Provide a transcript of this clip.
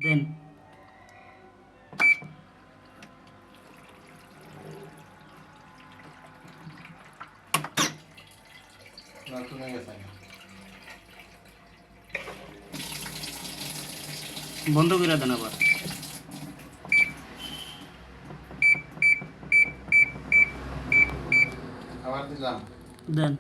দেন। নতুন হয়ে গেছে। বন্ধ করে দেন আবার। আবার দিলাম। দেন।